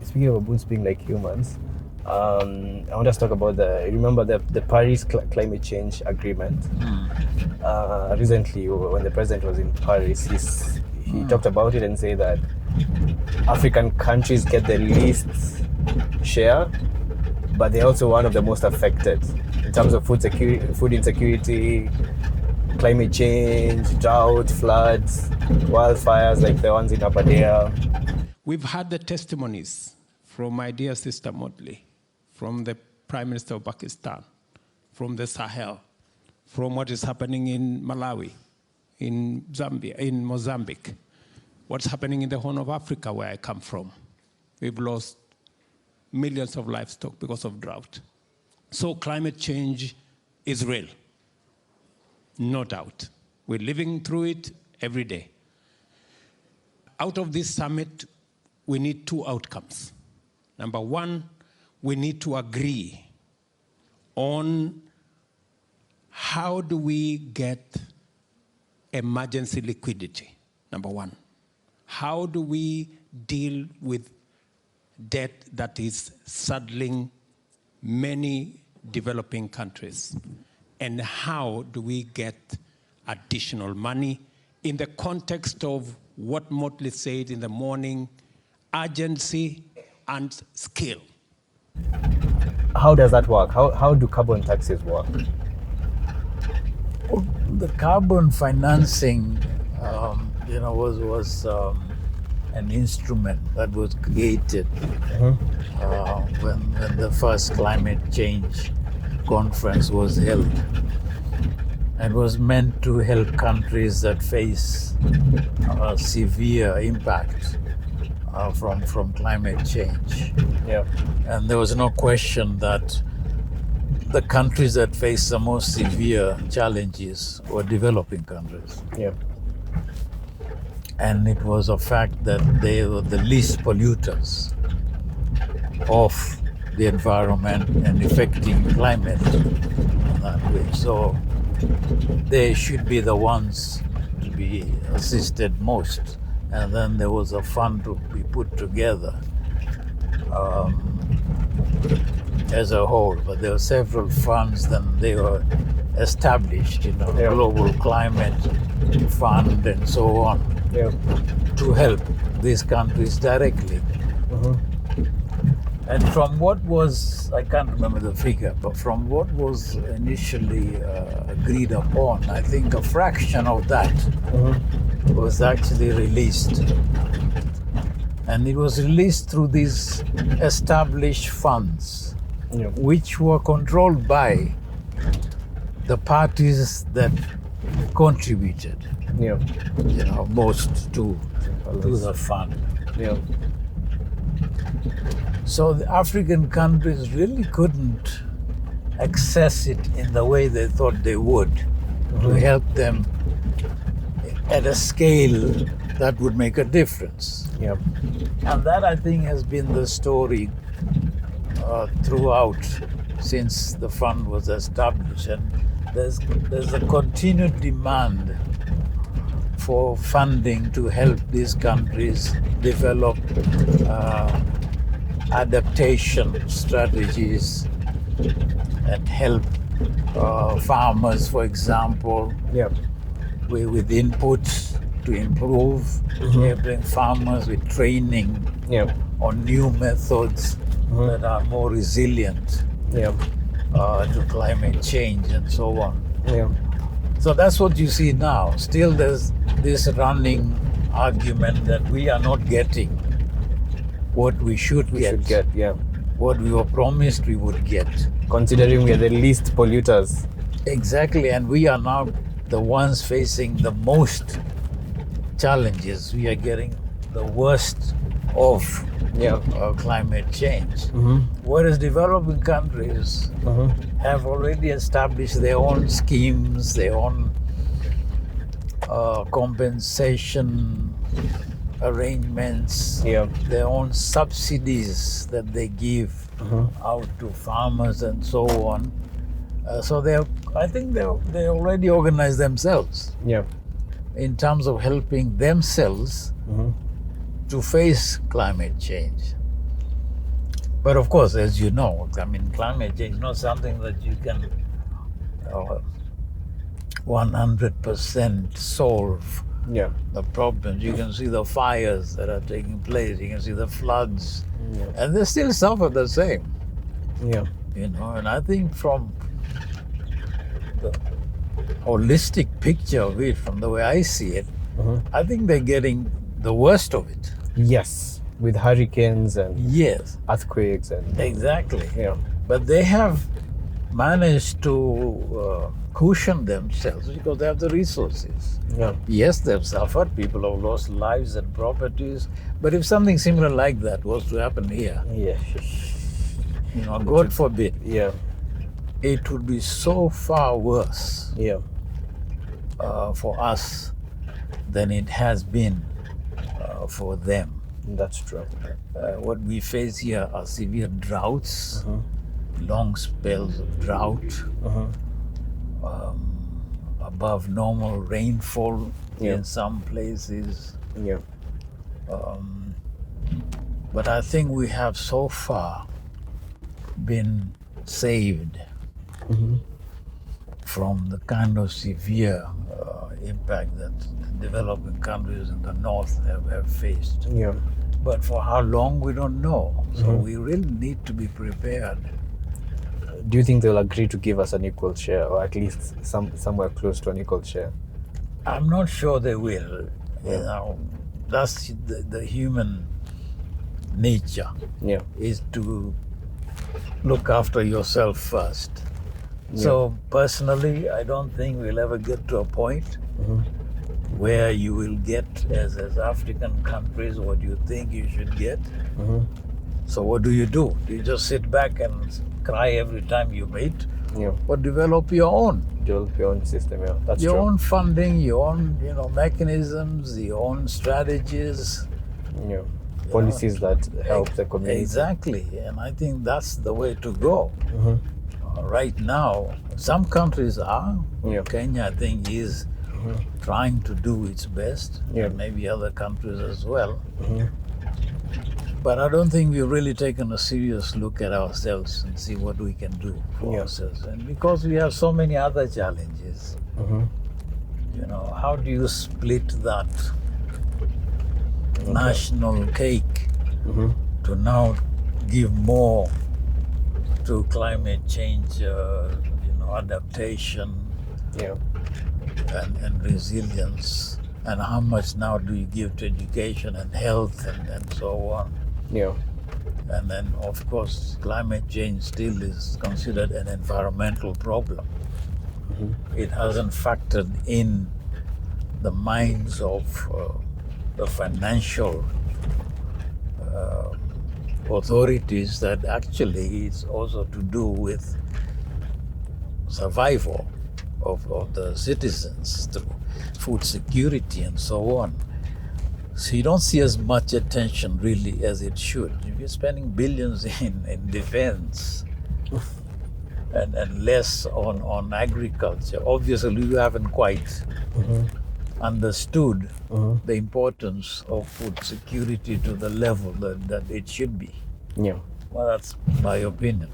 speaking of baboons being like humans, I want us to talk about remember the Paris climate change agreement. Recently, when the president was in Paris, he talked about it and said that African countries get the least share, but they're also one of the most affected in terms of food insecurity, climate change, drought, floods, wildfires like the ones in Aberdeen. We've had the testimonies from my dear sister Motley, from the Prime Minister of Pakistan, from the Sahel, from what is happening in Malawi, in Zambia, in Mozambique, what's happening in the Horn of Africa where I come from. We've lost millions of livestock because of drought. So climate change is real, no doubt. We're living through it every day. Out of this summit, we need two outcomes. Number one, we need to agree on how do we get emergency liquidity, number one. How do we deal with debt that is saddling many developing countries? And how do we get additional money in the context of what Motley said in the morning, urgency and scale? How does that work? How do carbon taxes work? Well, the carbon financing, was an instrument that was created when the first climate change conference was held. It was meant to help countries that face severe impact from climate change. Yeah. And there was no question that the countries that face the most severe challenges were developing countries. Yeah. And it was a fact that they were the least polluters of the environment and affecting climate in that way. So they should be the ones to be assisted most. And then there was a fund to be put together as a whole. But there were several funds, then they were established, Global Climate Fund and so on, to help these countries directly. And from what was, I can't remember the figure, but from what was initially agreed upon, I think a fraction of that was actually released. And it was released through these established funds, which were controlled by the parties that contributed, most to the fund. So the African countries really couldn't access it in the way they thought they would to help them at a scale that would make a difference. And that, I think, has been the story throughout since the fund was established. And there's a continued demand for funding to help these countries develop adaptation strategies and help farmers, for example, with inputs to improve, helping farmers with training on new methods that are more resilient to climate change and so on. So that's what you see now. Still there's this running argument that we are not getting what we should get. What we were promised we would get. Considering we are the least polluters. Exactly, and we are now the ones facing the most challenges. We are getting the worst of climate change. Whereas developing countries have already established their own schemes, their own compensation arrangements, their own subsidies that they give out to farmers and so on. So I think they already organize themselves in terms of helping themselves to face climate change. But of course, as you know, I mean, climate change is not something that you can 100% solve Yeah. the problems. You can see the fires that are taking place. You can see the floods, and they still suffer the same. Yeah. And I think from the holistic picture of it, from the way I see it, I think they're getting the worst of it. Yes, with hurricanes and Yes, earthquakes and exactly. yeah. But they have managed to cushion themselves because they have the resources. Yeah. Yes, they've suffered. People have lost lives and properties. But if something similar like that was to happen here, Yeah. God forbid, Yeah. it would be so far worse Yeah. for us than it has been for them. That's true. What we face here are severe droughts, long spells of drought, above normal rainfall in some places. Yeah. But I think we have so far been saved from the kind of severe impact that developing countries in the north have faced. Yeah. But for how long, we don't know. So we really need to be prepared. Do you think they'll agree to give us an equal share, or at least somewhere close to an equal share? I'm not sure they will. That's the human nature. Yeah. Is to look after yourself first. So personally, I don't think we'll ever get to a point where you will get, as African countries, what you think you should get. So what do? Do you just sit back and cry every time you meet? Yeah. Or develop your own? Develop your own system, yeah. That's your true. own funding, your own mechanisms, your own strategies. Yeah. Policies that help the community. Exactly, and I think that's the way to go. Right now, some countries are. Kenya, I think, is trying to do its best, and maybe other countries as well. But I don't think we've really taken a serious look at ourselves and see what we can do for ourselves. And because we have so many other challenges, how do you split that national cake to now give more to climate change, adaptation and resilience, and how much now do you give to education and health and so on? Yeah. And then, of course, climate change still is considered an environmental problem. It hasn't factored in the minds of the financial authorities that actually it's also to do with survival of the citizens through food security and so on. So you don't see as much attention really as it should. If you're spending billions in defense and less on agriculture, obviously you haven't quite understood the importance of food security to the level that it should be. Yeah. Well, that's my opinion.